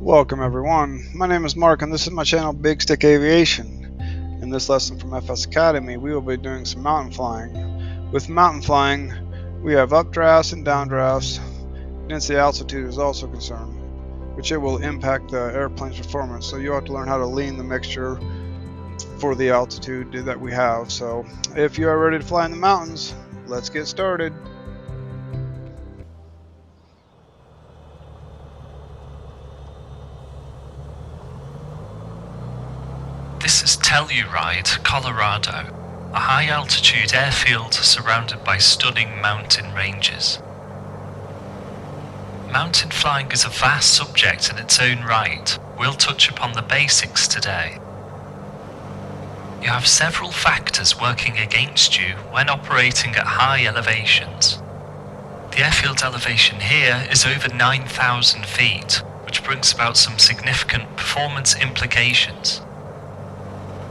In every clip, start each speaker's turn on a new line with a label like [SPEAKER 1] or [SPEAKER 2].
[SPEAKER 1] Welcome everyone, my name is Mark and this is my channel Big Stick Aviation. In this lesson from FS Academy we will be doing some mountain flying. With mountain flying we have updrafts and downdrafts, hence the altitude is also concerned, which it will impact the airplane's performance, so you have to learn how to lean the mixture for the altitude that we have. So if you are ready to fly in the mountains, let's get started.
[SPEAKER 2] This is Telluride, Colorado, a high-altitude airfield surrounded by stunning mountain ranges. Mountain flying is a vast subject in its own right. We'll touch upon the basics today. You have several factors working against you when operating at high elevations. The airfield elevation here is over 9,000 feet, which brings about some significant performance implications.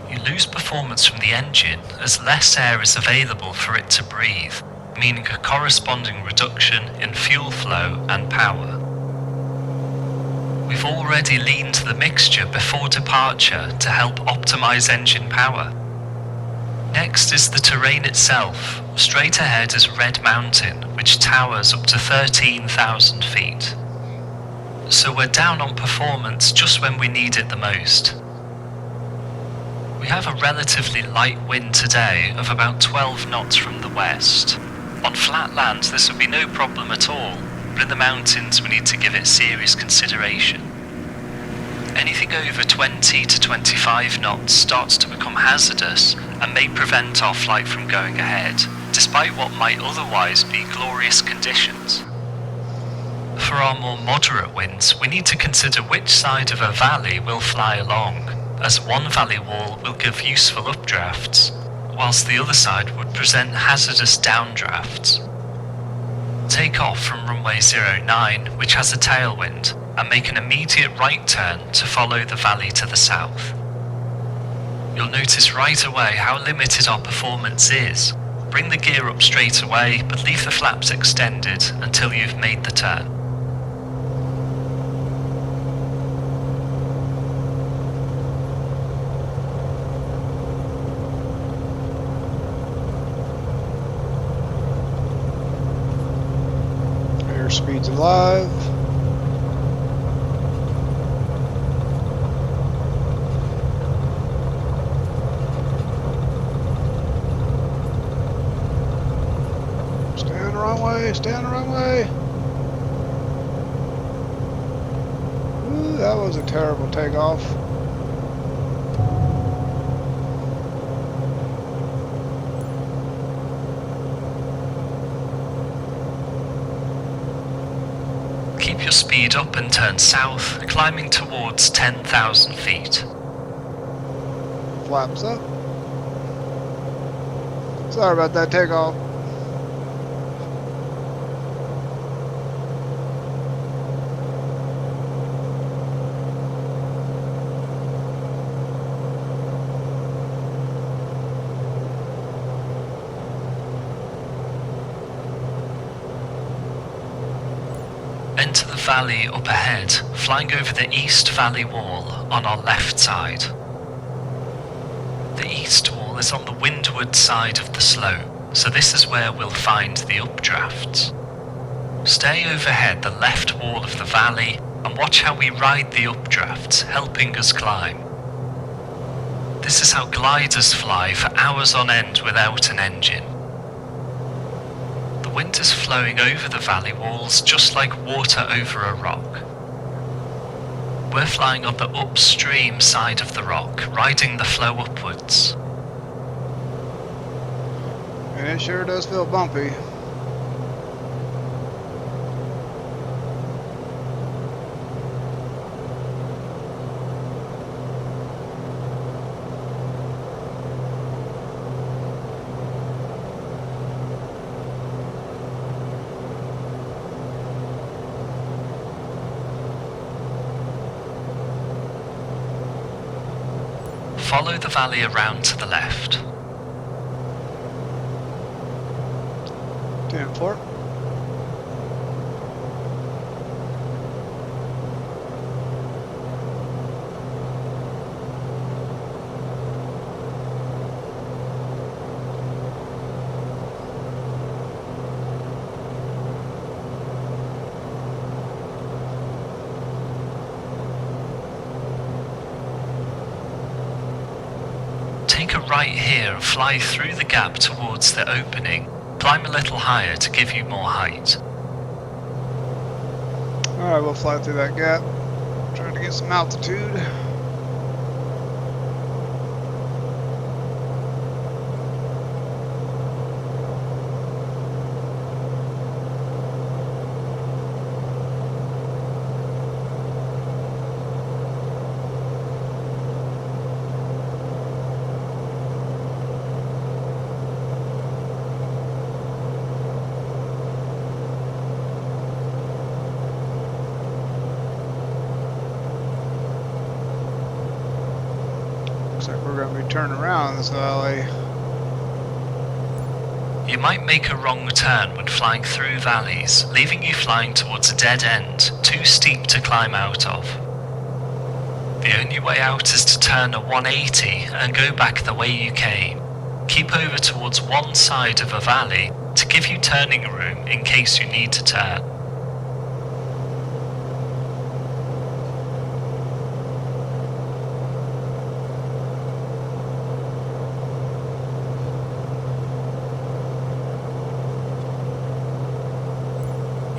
[SPEAKER 2] You lose performance from the engine as less air is available for it to breathe, meaning a corresponding reduction in fuel flow and power. We've already leaned the mixture before departure to help optimize engine power. Next is the terrain itself. Straight ahead is Red Mountain, which towers up to 13,000 feet. So we're down on performance just when we need it the most. We have a relatively light wind today of about 12 knots from the west. On flat land this would be no problem at all, but in the mountains we need to give it serious consideration. Anything over 20 to 25 knots starts to become hazardous and may prevent our flight from going ahead, despite what might otherwise be glorious conditions. For our more moderate winds, we need to consider which side of a valley we'll fly along, as one valley wall will give useful updrafts, whilst the other side would present hazardous downdrafts. Take off from runway 09, which has a tailwind, and make an immediate right turn to follow the valley to the south. You'll notice right away how limited our performance is. Bring the gear up straight away, but leave the flaps extended until you've made the turn.
[SPEAKER 1] Airspeed's alive. Stay on the runway, stay on the runway. Ooh, that was a terrible takeoff.
[SPEAKER 2] Keep your speed up and turn south, climbing towards 10,000 feet.
[SPEAKER 1] Flaps up. Sorry about that takeoff.
[SPEAKER 2] Enter the valley up ahead, flying over the east valley wall on our left side. The east wall is on the windward side of the slope, so this is where we'll find the updrafts. Stay overhead the left wall of the valley and watch how we ride the updrafts, helping us climb. This is how gliders fly for hours on end without an engine. The wind is flowing over the valley walls just like water over a rock. We're flying on the upstream side of the rock, riding the flow upwards.
[SPEAKER 1] And it sure does feel bumpy.
[SPEAKER 2] Follow the valley around to the left.
[SPEAKER 1] 10-4.
[SPEAKER 2] right here and fly through the gap towards the opening. Climb a little higher to give you more height.
[SPEAKER 1] Alright, we'll fly through that gap. Trying to get some altitude. Looks like we're going to be turning around this valley.
[SPEAKER 2] You might make a wrong turn when flying through valleys, leaving you flying towards a dead end, too steep to climb out of. The only way out is to turn a 180 and go back the way you came. Keep over towards one side of a valley to give you turning room in case you need to turn.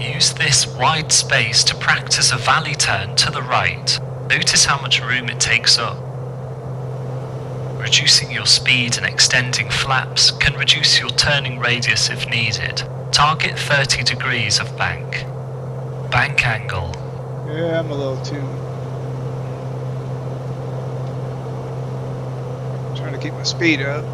[SPEAKER 2] Use this wide space to practice a valley turn to the right. Notice how much room it takes up. Reducing your speed and extending flaps can reduce your turning radius if needed. Target 30 degrees of bank. Bank angle.
[SPEAKER 1] Yeah, I'm a little too... trying to keep my speed up.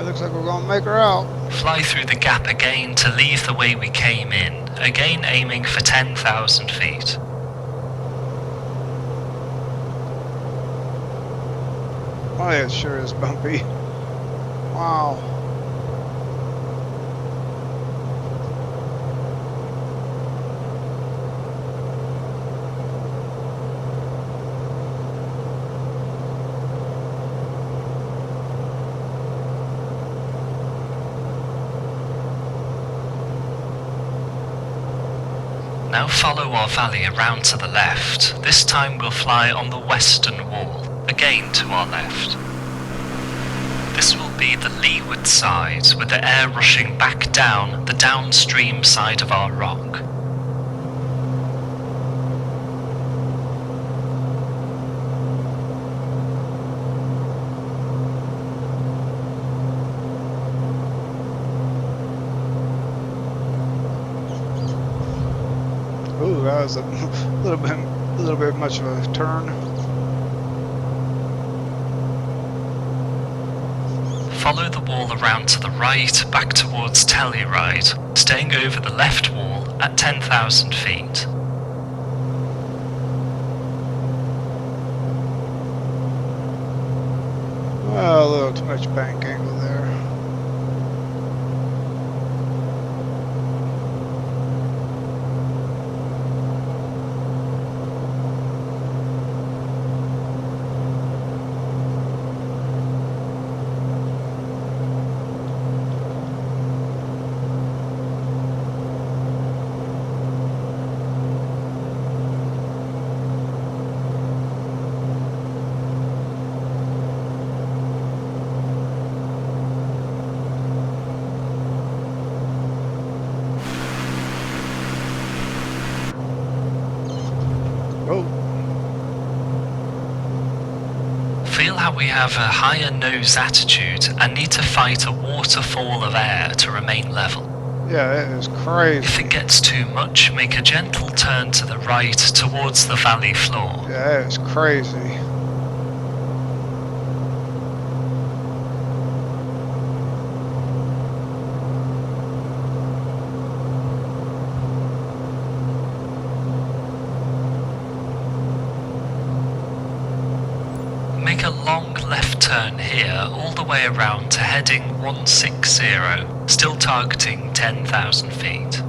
[SPEAKER 1] Looks like we're gonna make her out.
[SPEAKER 2] Fly through the gap again to leave the way we came in, again aiming for 10,000 feet.
[SPEAKER 1] Oh yeah, it sure is bumpy. Wow.
[SPEAKER 2] Now follow our valley around to the left. This time we'll fly on the western wall, again to our left. This will be the leeward side, with the air rushing back down the downstream side of our rock.
[SPEAKER 1] Ooh, that was a little bit much of a turn.
[SPEAKER 2] Follow the wall around to the right, back towards Telluride, staying over the left wall at 10,000 feet.
[SPEAKER 1] Well, a little too much bank angle there.
[SPEAKER 2] Feel how we have a higher nose attitude and need to fight a waterfall of air to remain level.
[SPEAKER 1] Yeah, it is crazy.
[SPEAKER 2] If it gets too much, make a gentle turn to the right towards the valley floor.
[SPEAKER 1] Yeah, it is crazy.
[SPEAKER 2] Make a long left turn here all the way around to heading 160, still targeting 10,000 feet.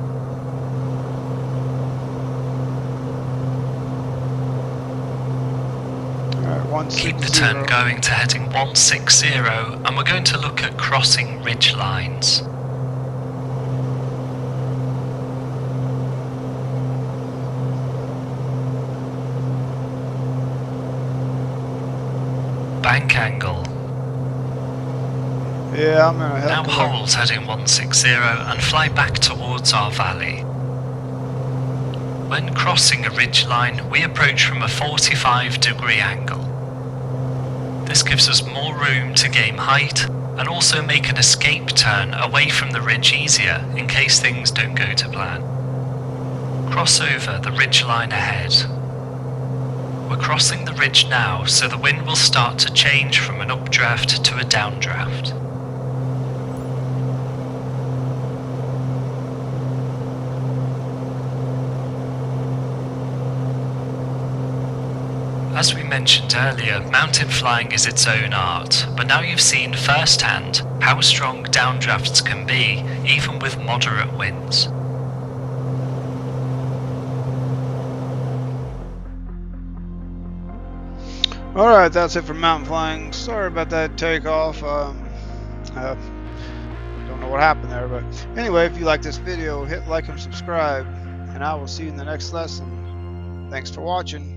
[SPEAKER 2] Keep the turn going to heading 160 and we're going to look at crossing ridge lines. bank angle.
[SPEAKER 1] Yeah, I'm gonna head
[SPEAKER 2] Now
[SPEAKER 1] to
[SPEAKER 2] hold heading 160 and fly back towards our valley. When crossing a ridgeline, we approach from a 45-degree angle. This gives us more room to gain height and also make an escape turn away from the ridge easier in case things don't go to plan. Cross over the ridgeline ahead. We're crossing the ridge now, so the wind will start to change from an updraft to a downdraft. As we mentioned earlier, mountain flying is its own art, but now you've seen firsthand how strong downdrafts can be, even with moderate winds.
[SPEAKER 1] Alright, that's it for mountain flying. Sorry about that takeoff. Don't know what happened there, but anyway, if you like this video, hit like and subscribe, and I will see you in the next lesson. Thanks for watching.